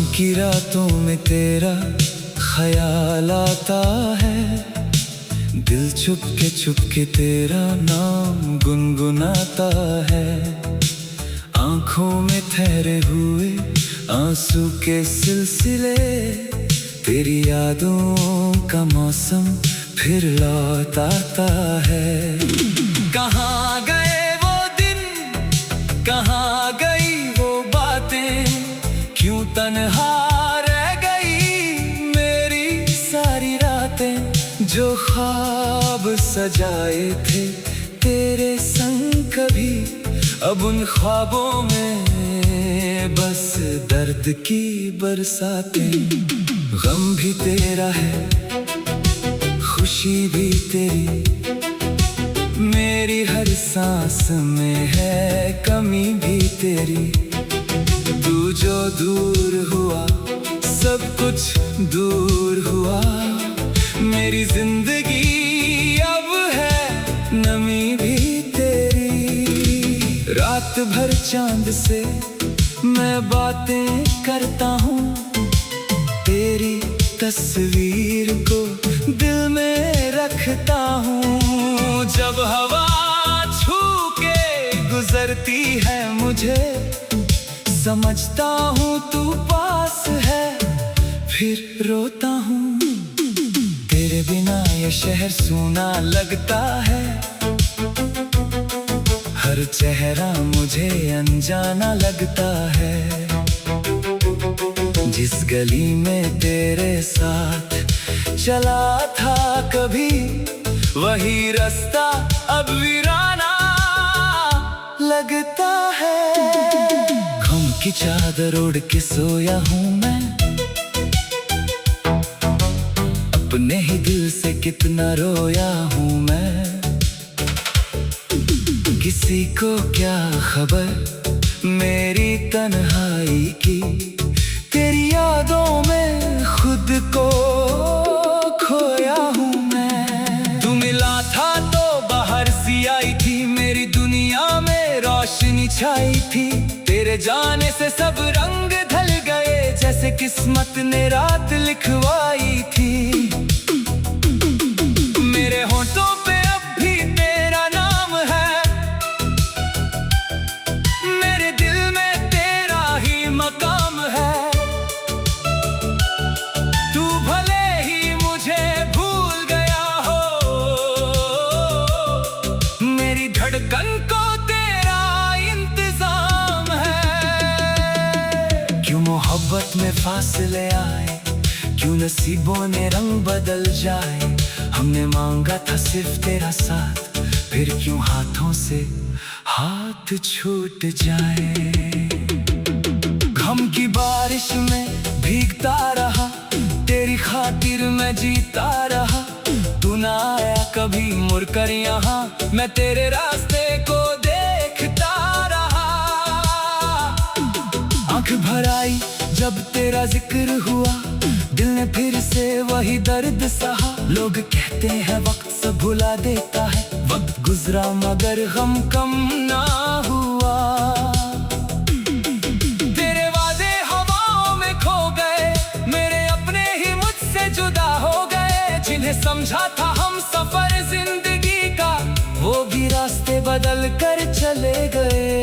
की रातों में तेरा ख्याल आता है, दिल चुपके तेरा नाम गुनगुनाता है। आंखों में ठहरे हुए आंसू के सिलसिले, तेरी यादों का मौसम फिर लौट आता है। कहाँ गए वो दिन, कहाँ गई वो बातें, क्यों तन्हा रह गई मेरी सारी रातें। जो ख्वाब सजाए थे तेरे संग कभी, अब उन ख्वाबों में बस दर्द की बरसातें। गम भी तेरा है, खुशी भी तेरी, मेरी हर सांस में है कमी भी तेरी। तू जो दूर हुआ सब कुछ दूर हुआ, मेरी जिंदगी अब है नमी भी तेरी। रात भर चांद से मैं बातें करता हूँ, तेरी तस्वीर को दिल में रखता हूँ। जब हवा छू के गुजरती है मुझे, समझता हूँ तू पास है, फिर रोता हूँ। तेरे बिना ये शहर सूना लगता है, हर चेहरा मुझे अनजाना लगता है। जिस गली में तेरे साथ चला था कभी, वही रास्ता अब वीराना लगता है। गम की चादर ओढ़ के सोया हूँ मैं, अपने ही दिल से कितना रोया हूँ मैं। किसी को क्या खबर मेरी तन्हाई की, तेरी यादों में खुद को खोया हूँ मैं। तू मिला था तो बाहर सी आई थी, मेरी दुनिया में रोशनी छाई थी। तेरे जाने से सब रंग ढल गए, जैसे किस्मत ने रात लिखवाई थी। मेरे होंठों पे अब भी तेरा नाम है, मेरे दिल में तेरा ही मकाम है। तू भले ही मुझे भूल गया हो, मेरी धड़कन को तेरा इंतजाम है। क्यों मोहब्बत में फासले आए, क्यों नसीबों ने रंग बदल जाए। हमने मांगा था सिर्फ तेरा साथ, फिर क्यों हाथों से हाथ छूट जाए। गम की बारिश में भीगता रहा, तेरी खातिर मैं जीता रहा। तू ना आया कभी मुड़कर यहाँ, मैं तेरे रास्ते को देखता रहा। आंख भर आई जब तेरा जिक्र हुआ, दिल ने फिर से वही दर्द सहा। लोग कहते हैं वक्त सब भुला देता है, वक्त गुजरा मगर गम कम ना हुआ। तेरे वादे हवाओं में खो गए, मेरे अपने ही मुझसे जुदा हो गए। जिन्हें समझा था हम सफर जिंदगी का, वो भी रास्ते बदल कर चले गए।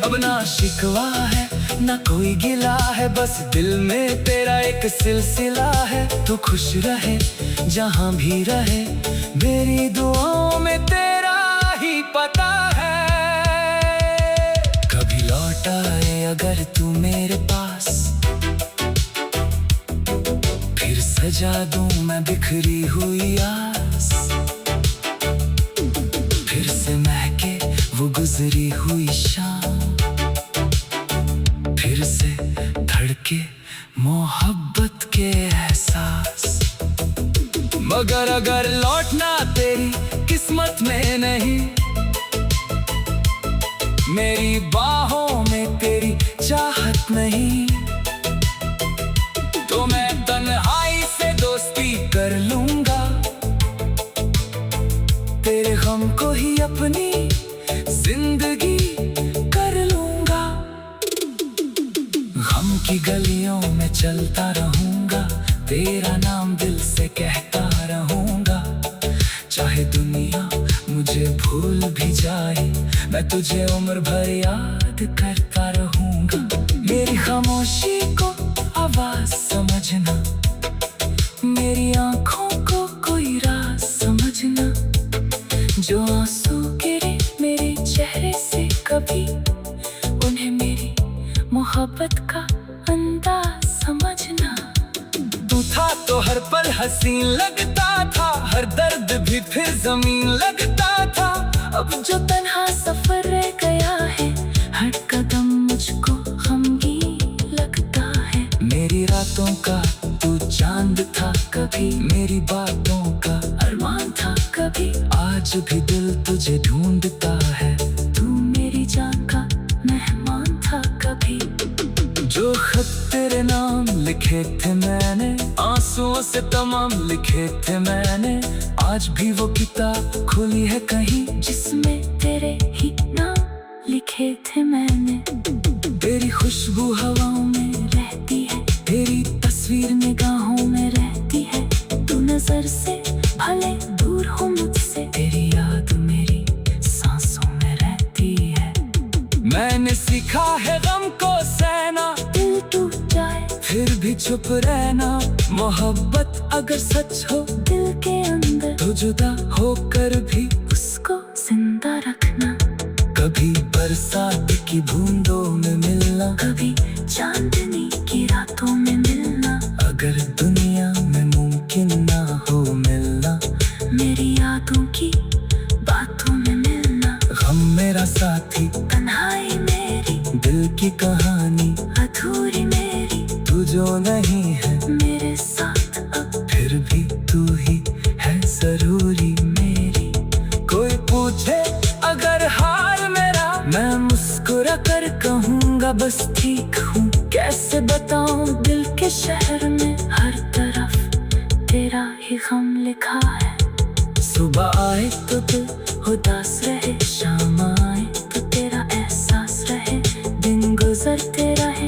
अब ना शिकवा है ना कोई गिला है, बस दिल में तेरा एक सिलसिला है। तू खुश रहे जहां भी रहे, मेरी दुआओं में तेरा ही पता है। कभी लौट आए अगर तू मेरे पास, फिर सजा दूं मैं बिखरी हुई आस। फिर से महके वो गुजरी हुई शाम, फिर से धड़के मोहब्बत के एहसास। मगर अगर लौटना तेरी किस्मत में नहीं, मेरी बाहों में तेरी चाहत नहीं, तो मैं तन्हाई से दोस्ती कर लूंगा। तेरे गम को ही अपनी जिंदगी कर लूंगा। गम की गलियों में चलता रहूंगा, तेरा नाम दिल से कहता रहूंगा। चाहे दुनिया मुझे भूल भी जाए, मैं तुझे उम्र भर याद करता रहूंगा। मेरी खामोशी को आवाज समझना, मेरी आंखों को कोई राज समझना। जो आंसू गिरे मेरे चेहरे से कभी, उन्हें मेरी मोहब्बत का अंदाज समझना। तू था तो हर पल हसीन लगता था, हर दर्द भी फिर जमीन लगता था। अब जो तन्हा सफर रह गया है, हर कदम मुझको गमगीन लगता है। मेरी रातों का तू चांद था कभी, मेरी बातों का अरमान था कभी। आज भी दिल तुझे ढूंढता है, तू मेरी जान का मेहमान था कभी। जो खत तेरे नाम लिखे थे मैंने, आंसुओं से तमाम लिखे थे मैंने। आज भी वो किताब खुली है कहीं, जिसमें तेरे ही नाम लिखे थे मैंने। तेरी खुशबू हवाओं में रहती है, तेरी तस्वीर निगाहों में रहती है। तू नजर से भले दूर हो मुझसे, तेरी याद मेरी सांसों में रहती है। मैंने सीखा है गम को सहना, दिल टूट जाए फिर भी चुप रहना। मोहब्बत अगर सच हो दिल के अंदर, तो जुदा होकर भी उसको जिंदा रखना। कभी बरसात की बूंदों में मिलना, कभी चांदनी की रातों में मिलना। अगर दुनिया में मुमकिन ना हो मिलना, मेरी यादों की बातों में मिलना। गम मेरा साथी, तन्हाई मेरी, दिल की कहानी अधूरी मेरी। तू जो नहीं है मेरे साथ अब, फिर भी तू ही है जरूरी मेरी। कोई पूछे अगर हाल मेरा, मैं मुस्कुरा कर कहूँगा बस ठीक हूँ। कैसे बताऊँ दिल के शहर में हर तरफ तेरा ही गम लिखा है। सुबह आए तो दिल उदास रहे, शाम आए तो तेरा एहसास रहे। दिन गुजरते रहे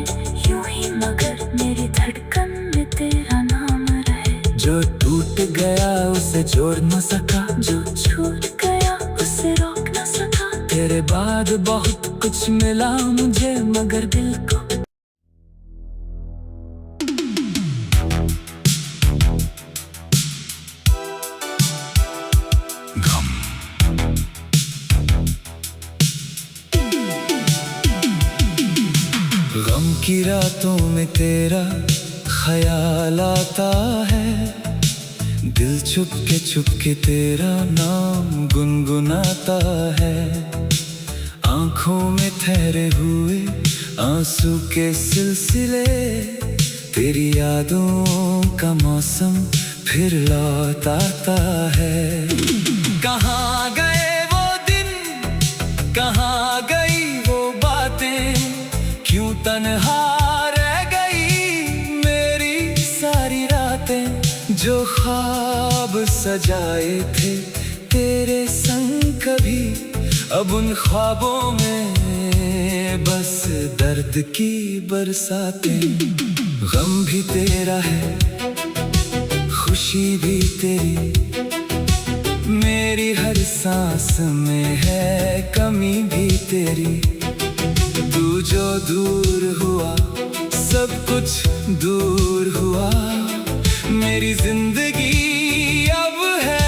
यूं ही, मगर मेरी धड़कन में तेरा नाम रहे। जो टूट गया उसे जोड़ न सका, जो छूट गया उसे रोक न सका। तेरे बाद बहुत कुछ मिला मुझे, मगर दिल को गम की रातों में तेरा ख्याल आता है। दिल चुपके तेरा नाम गुनगुनाता है। आंखों में ठहरे हुए आंसू के सिलसिले, तेरी यादों का मौसम फिर लौट आता है। कहाँ गए वो दिन, कहाँ गई वो बातें, क्यों तन्हा रह गई मेरी सारी रातें। जो ख्वाब सजाए थे तेरे संग कभी, अब उन ख्वाबों में बस दर्द की बरसातें। गम भी तेरा है, खुशी भी तेरी, मेरी हर सांस में है कमी भी तेरी। तू जो दूर हुआ सब कुछ दूर हुआ, मेरी जिंदगी अब है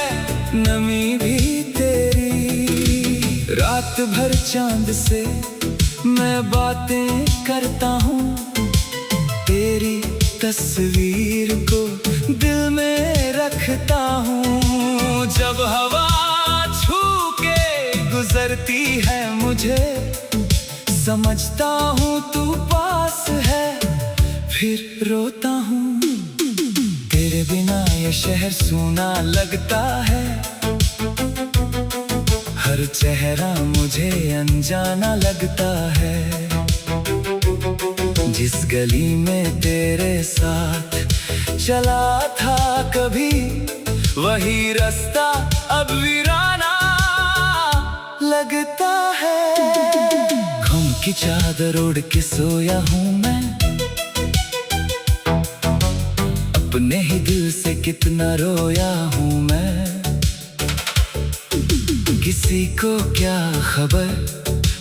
नमी भी तेरी। रात भर चांद से मैं बातें करता हूँ, तेरी तस्वीर को दिल में रखता हूँ। जब हवा छू के गुजरती है मुझे, समझता हूँ तू पास है, फिर रोता हूँ। तेरे बिना ये शहर सूना लगता है, हर चेहरा मुझे अनजाना लगता है। जिस गली में तेरे साथ चला था कभी, वही रास्ता अब वीराना लगता है। गम की चादर ओढ़ के सोया हूँ मैं, अपने ही दिल से कितना रोया हूँ मैं, किसी को क्या खबर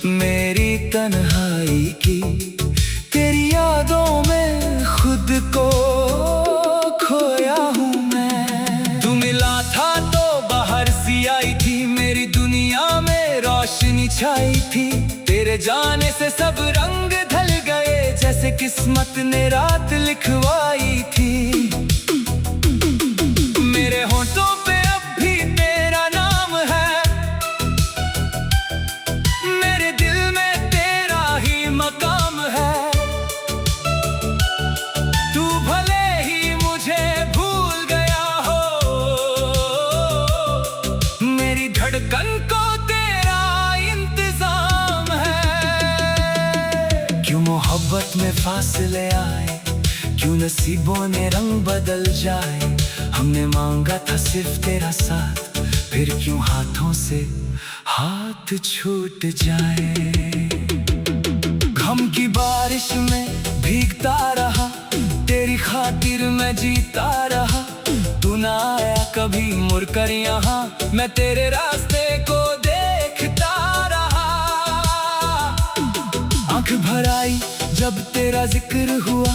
मेरी तन्हाई की। तेरी यादों में खुद को खोया हूँ मैं। तू मिला था तो बाहर सी आई थी, मेरी दुनिया में रोशनी छाई थी। तेरे जाने से सब रंग ढल गए, जैसे किस्मत ने रात लिखवाई थी। मेरे होंठों पे अब भी तेरा नाम है, मेरे दिल में तेरा ही मकाम है। तू भले ही मुझे भूल गया हो, मेरी धड़कन को तेरा इंतजाम है। क्यों मोहब्बत में फासले आए, क्यों नसीबों ने रंग बदल जाए। हमने मांगा था सिर्फ तेरा साथ, फिर क्यों हाथों से हाथ छूट जाए। गम की बारिश में भीगता रहा, तेरी खातिर मैं जीता रहा। तू ना आया कभी मुड़कर यहाँ, मैं तेरे रास्ते को देखता रहा। आंख भर आई जब तेरा जिक्र हुआ,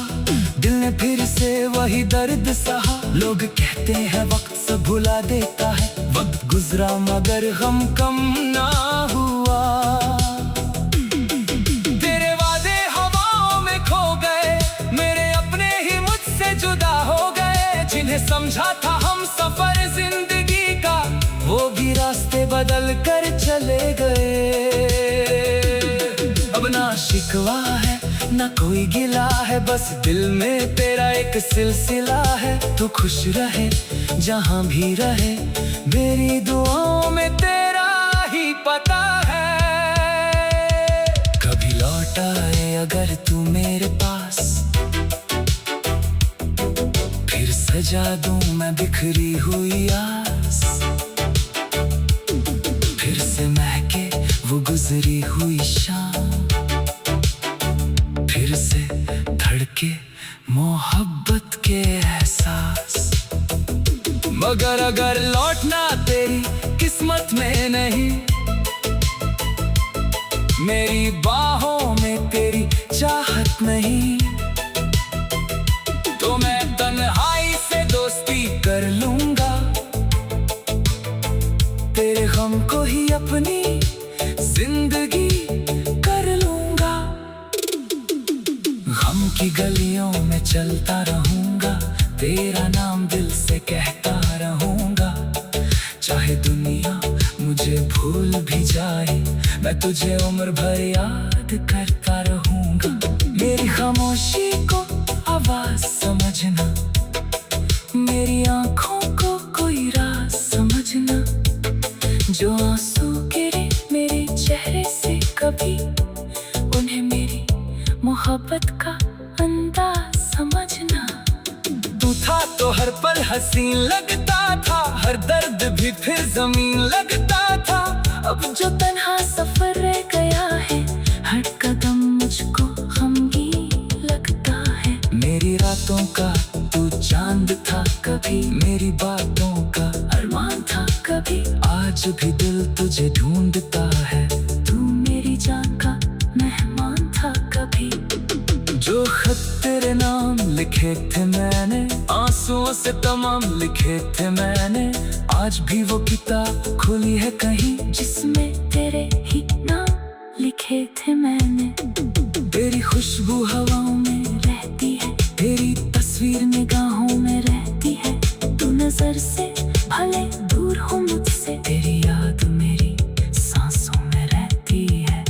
दिल ने फिर से वही दर्द सहा। लोग कहते हैं वक्त सब भुला देता है, वक्त गुजरा मगर गम कम ना हुआ। तेरे वादे हवाओं में खो गए, मेरे अपने ही मुझसे जुदा हो गए। जिन्हें समझा था हम सफर जिंदगी का, वो भी रास्ते बदल कर चले गए। अब ना शिकवा है ना कोई गिला है, बस दिल में तेरा एक सिलसिला है। तू खुश रहे जहां भी रहे, मेरी दुआओं में तेरा ही पता है। कभी लौट आए अगर तू मेरे पास, फिर सजा दूं मैं बिखरी हुई आस। फिर से महके वो गुजरी हुई शाम, फिर से धड़के मोहब्बत के एहसास। मगर अगर लौटना तेरी किस्मत में नहीं, मेरी बाहों में तेरी चाहत नहीं, तो मैं तन्हाई से दोस्ती कर लूंगा। तेरे गम को ही अपनी जिंदगी कर लूंगा। गम की गलियों में चलता रहूंगा, तेरा नाम दिल से कहता रहूंगा। चाहे दुनिया मुझे भूल भी जाए, मैं तुझे उम्र भर याद करता रहूंगा। मेरी खामोशी को आवाज समझना, मेरी आंखों को कोई राज समझना। जो आंसू गिरे मेरे चेहरे से कभी, उन्हें मेरी मोहब्बत का अंदाज समझना। तू था तो हर पल हसीन लगता था, हर दर्द भी फिर जमीन लगता था। अब जो तन्हा सफर रह गया है, हर कदम मुझको गमगीन लगता है। मेरी रातों का तू चांद था कभी, मेरी बातों का अरमान था कभी। आज भी दिल तुझे ढूंढता है, तू मेरी जान का मेहमान था कभी। जो खत तेरे नाम लिखे थे मैंने, आंसुओं से तमाम लिखे थे मैंने। आज भी वो किताब खुली है कहीं, जिसमें तेरे ही नाम लिखे थे मैंने। तेरी खुशबू हवाओं में रहती है, तेरी तस्वीर निगाहों में रहती है। तू नजर से भले दूर हो मुझसे, तेरी याद मेरी सांसों में रहती है।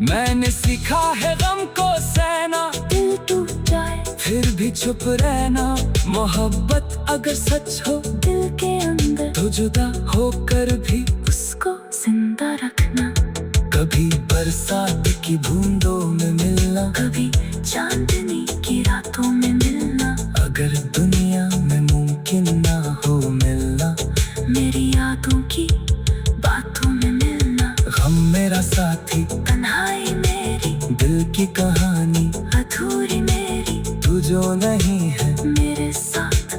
मैंने सीखा है गम को सहना, दिल टूट जाए फिर भी चुप रहना। मोहब्बत अगर सच हो दिल के अंदर, तो जुदा होकर भी उसको जिंदा रखना। कभी बरसात की बूंदों में मिलना, कभी चांदनी की रातों में मिलना। अगर दुनिया में मुमकिन ना हो मिलना, मेरी यादों की बातों में मिलना। गम मेरा साथी, तन्हाई मेरी, दिल की कहानी अधूरी मेरी। तू जो नहीं है मेरे साथ,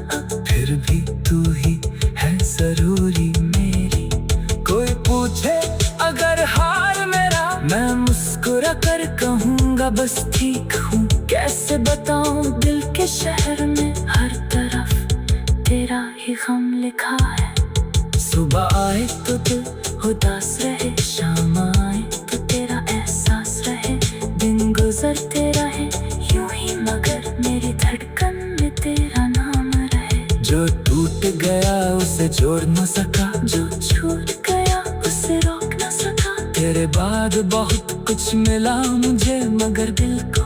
बताऊं, दिल के शहर में हर तरफ तेरा ही गम लिखा है। सुबह आए तो दिल उदास रहे, शाम आए तो तेरा एहसास रहे, दिन गुजरते रहे यूं ही मगर मेरी धड़कन में तेरा नाम रहे। जो टूट गया उसे जोड़ न सका, जो छूट गया उसे रोक न सका। तेरे बाद बहुत कुछ मिला मुझे मगर दिल को